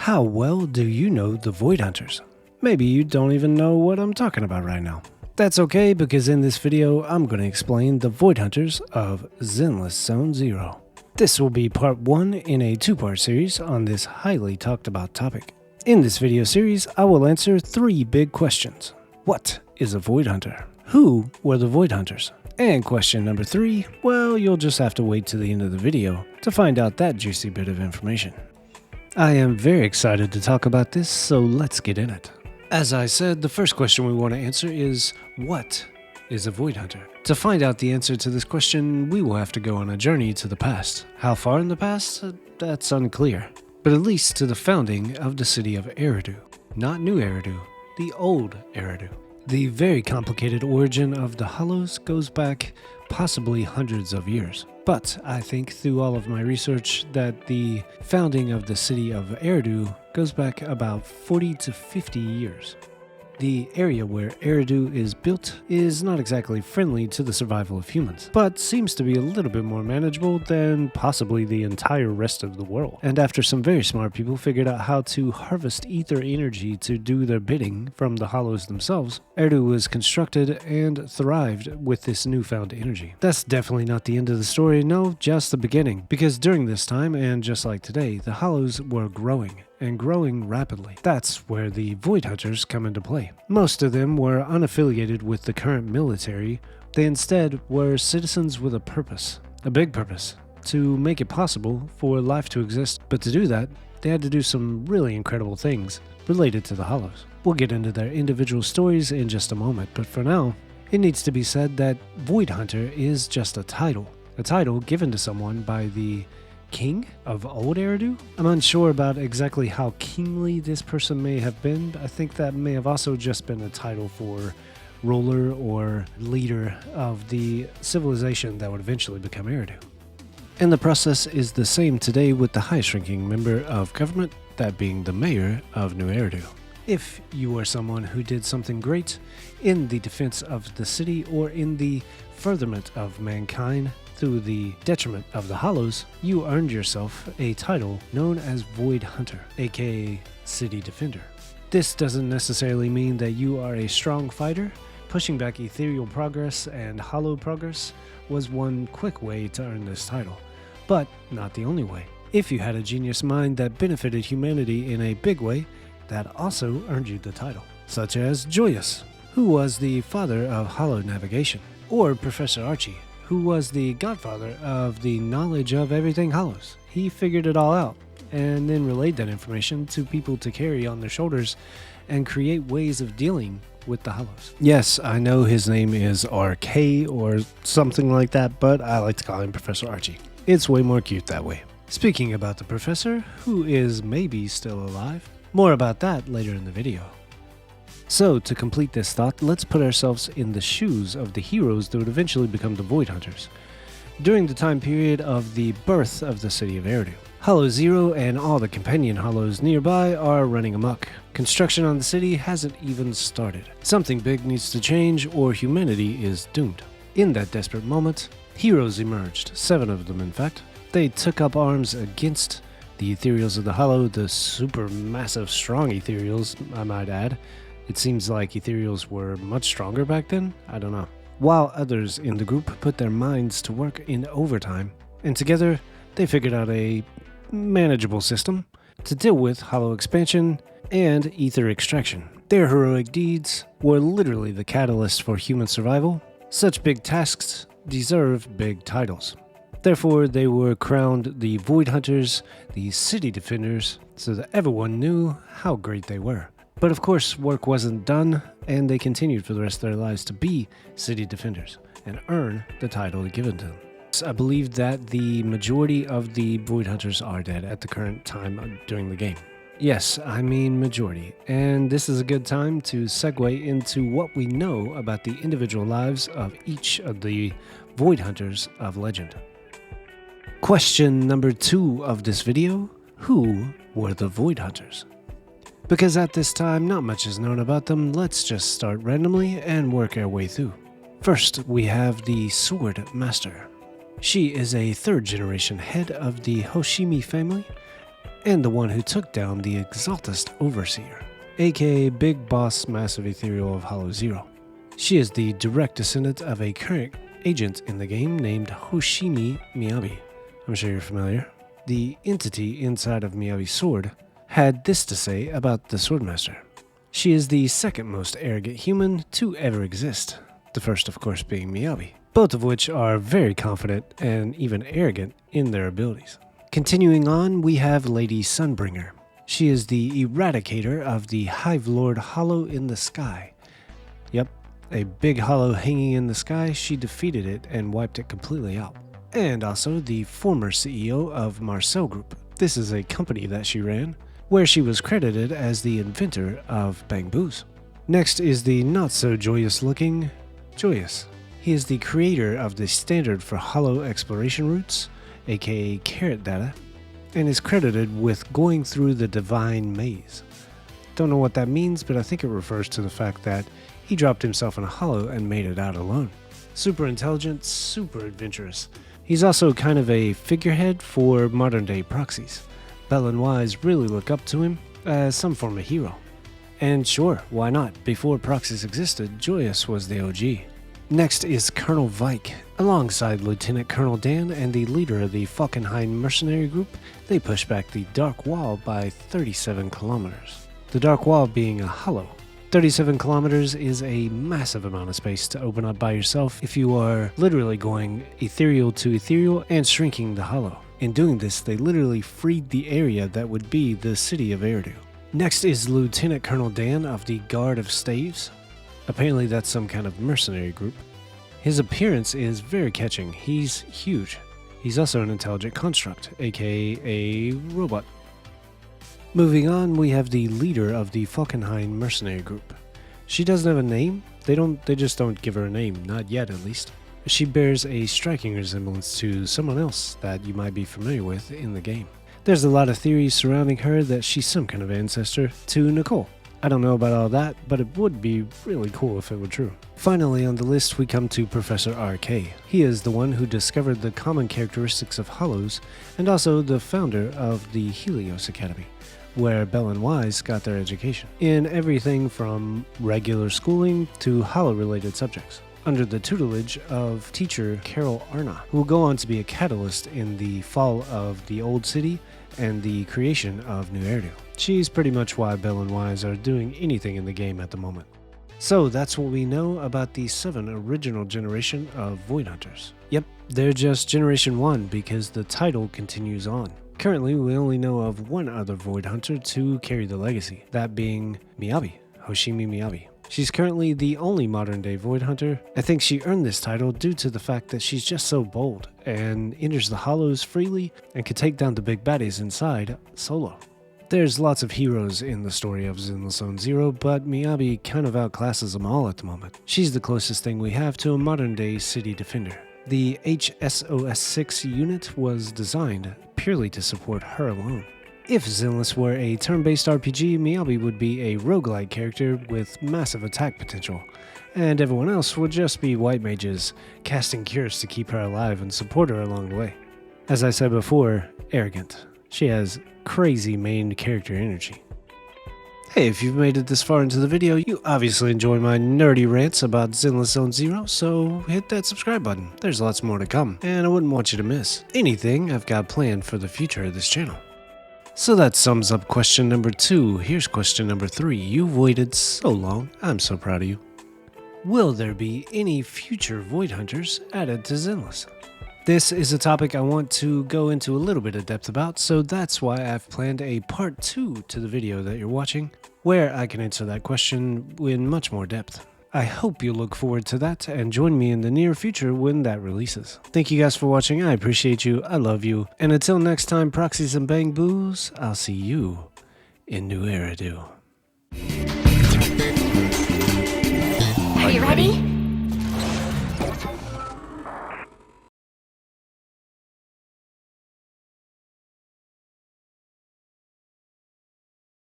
How well do you know the Void Hunters? Maybe you don't even know what I'm talking about right now. That's okay, because in this video I'm going to explain the Void Hunters of Zenless Zone 0. This will be part 1 in a 2-part series on this highly talked about topic. In this video series, I will answer 3 big questions. What is a Void Hunter? Who were the Void Hunters? And question number 3, well, you'll just have to wait to the end of the video to find out that juicy bit of information. I am very excited to talk about this, so let's get in it. As I said, the first question we want to answer is, what is a Void Hunter? To find out the answer to this question, we will have to go on a journey to the past. How far in the past? That's unclear. But at least to the founding of the city of Eridu. Not New Eridu, the old Eridu. The very complicated origin of the Hollows goes back possibly hundreds of years. But I think through all of my research that the founding of the city of Eridu goes back about 40 to 50 years. The area where Eridu is built is not exactly friendly to the survival of humans, but seems to be a little bit more manageable than possibly the entire rest of the world. And after some very smart people figured out how to harvest ether energy to do their bidding from the hollows themselves, Eridu was constructed and thrived with this newfound energy. That's definitely not the end of the story, no, just the beginning, because during this time, and just like today, the hollows were growing. And growing rapidly. That's where the Void Hunters come into play. Most of them were unaffiliated with the current military. They instead were citizens with a purpose, a big purpose, to make it possible for life to exist. But to do that, they had to do some really incredible things related to the Hollows. We'll get into their individual stories in just a moment, but for now, it needs to be said that Void Hunter is just a title given to someone by the King of Old Eridu? I'm unsure about exactly how kingly this person may have been. I think that may have also just been a title for ruler or leader of the civilization that would eventually become Eridu. And the process is the same today with the highest ranking member of government, that being the mayor of New Eridu. If you are someone who did something great in the defense of the city or in the furtherment of mankind, through the detriment of the Hollows, you earned yourself a title known as Void Hunter, aka City Defender. This doesn't necessarily mean that you are a strong fighter. Pushing back ethereal progress and hollow progress was one quick way to earn this title, but not the only way. If you had a genius mind that benefited humanity in a big way, that also earned you the title, such as Joyous, who was the father of hollow navigation, or Professor Archie, who was the godfather of the knowledge of everything Hollows. He figured it all out, and then relayed that information to people to carry on their shoulders and create ways of dealing with the Hollows. Yes, I know his name is RK or something like that, but I like to call him Professor Archie. It's way more cute that way. Speaking about the professor, who is maybe still alive, more about that later in the video. So, to complete this thought, let's put ourselves in the shoes of the heroes that would eventually become the Void Hunters. During the time period of the birth of the city of Eridu, Hollow Zero and all the companion hollows nearby are running amok. Construction on the city hasn't even started. Something big needs to change or humanity is doomed. In that desperate moment, heroes emerged, 7 of them in fact. They took up arms against the ethereals of the Hollow, the super massive strong ethereals, I might add. It seems like ethereals were much stronger back then, I don't know. While others in the group put their minds to work in overtime, and together they figured out a manageable system to deal with hollow expansion and ether extraction. Their heroic deeds were literally the catalyst for human survival. Such big tasks deserve big titles. Therefore, they were crowned the Void Hunters, the City Defenders, so that everyone knew how great they were. But of course, work wasn't done, and they continued for the rest of their lives to be City Defenders and earn the title given to them. I believe that the majority of the Void Hunters are dead at the current time during the game. Yes, I mean majority, and this is a good time to segue into what we know about the individual lives of each of the Void Hunters of legend. Question number 2 of this video, who were the Void Hunters? Because at this time not much is known about them, let's just start randomly and work our way through. First, we have the Sword Master. She is a 3rd generation head of the Hoshimi family and the one who took down the Exaltist Overseer, aka Big Boss Massive Ethereal of Hollow Zero. She is the direct descendant of a current agent in the game named Hoshimi Miyabi. I'm sure you're familiar. The entity inside of Miyabi's sword had this to say about the Swordmaster. She is the second most arrogant human to ever exist, the first of course being Miyabi, both of which are very confident and even arrogant in their abilities. Continuing on, we have Lady Sunbringer. She is the eradicator of the Hive Lord Hollow in the Sky. Yep, a big hollow hanging in the sky, she defeated it and wiped it completely out. And also the former CEO of Marcel Group. This is a company that she ran, where she was credited as the inventor of Bang Boos. Next is the not-so-joyous looking Joyous. He is the creator of the standard for hollow exploration routes, aka Carrot Data, and is credited with going through the Divine Maze. Don't know what that means, but I think it refers to the fact that he dropped himself in a hollow and made it out alone. Super intelligent, super adventurous. He's also kind of a figurehead for modern-day proxies. Bell and Wise really look up to him as some form of hero. And sure, why not? Before proxies existed, Joyous was the OG. Next is Colonel Vike. Alongside Lieutenant Colonel Dan and the leader of the Falkenhayn mercenary group, they push back the Dark Wall by 37 kilometers. The Dark Wall being a hollow. 37 kilometers is a massive amount of space to open up by yourself if you are literally going ethereal to ethereal and shrinking the hollow. In doing this, they literally freed the area that would be the city of Eridu. Next is Lieutenant Colonel Dan of the Guard of Staves. Apparently that's some kind of mercenary group. His appearance is very catching. He's huge. He's also an intelligent construct, aka a robot. Moving on, we have the leader of the Falkenhayn mercenary group. She doesn't have a name. They just don't give her a name, not yet at least. She bears a striking resemblance to someone else that you might be familiar with in the game. There's a lot of theories surrounding her that she's some kind of ancestor to Nicole. I don't know about all that, but it would be really cool if it were true. Finally on the list we come to Professor RK. He is the one who discovered the common characteristics of hollows and also the founder of the Helios Academy, where Bell and Wise got their education, in everything from regular schooling to hollow-related subjects, under the tutelage of teacher Carol Arna, who will go on to be a catalyst in the fall of the Old City and the creation of New Eridu. She's pretty much why Bell and Wise are doing anything in the game at the moment. So that's what we know about the 7 original generation of Void Hunters. Yep, they're just Generation 1 because the title continues on. Currently, we only know of one other Void Hunter to carry the legacy, that being Miyabi, Hoshimi Miyabi. She's currently the only modern-day Void Hunter. I think she earned this title due to the fact that she's just so bold and enters the hollows freely and can take down the big baddies inside solo. There's lots of heroes in the story of Zenless Zone Zero, but Miyabi kind of outclasses them all at the moment. She's the closest thing we have to a modern-day city defender. The HSOS-6 unit was designed purely to support her alone. If Zenless were a turn-based RPG, Miyabi would be a roguelike character with massive attack potential, and everyone else would just be white mages, casting cures to keep her alive and support her along the way. As I said before, arrogant. She has crazy main character energy. Hey, if you've made it this far into the video, you obviously enjoy my nerdy rants about Zenless Zone Zero, so hit that subscribe button. There's lots more to come, and I wouldn't want you to miss anything I've got planned for the future of this channel. So that sums up question number 2. Here's question number 3. You've waited so long. I'm so proud of you. Will there be any future Void Hunters added to Zenless? This is a topic I want to go into a little bit of depth about, so that's why I've planned a part 2 to the video that you're watching, where I can answer that question in much more depth. I hope you look forward to that and join me in the near future when that releases. Thank you guys for watching. I appreciate you. I love you. And until next time, proxies and bang boos, I'll see you in New Eridu.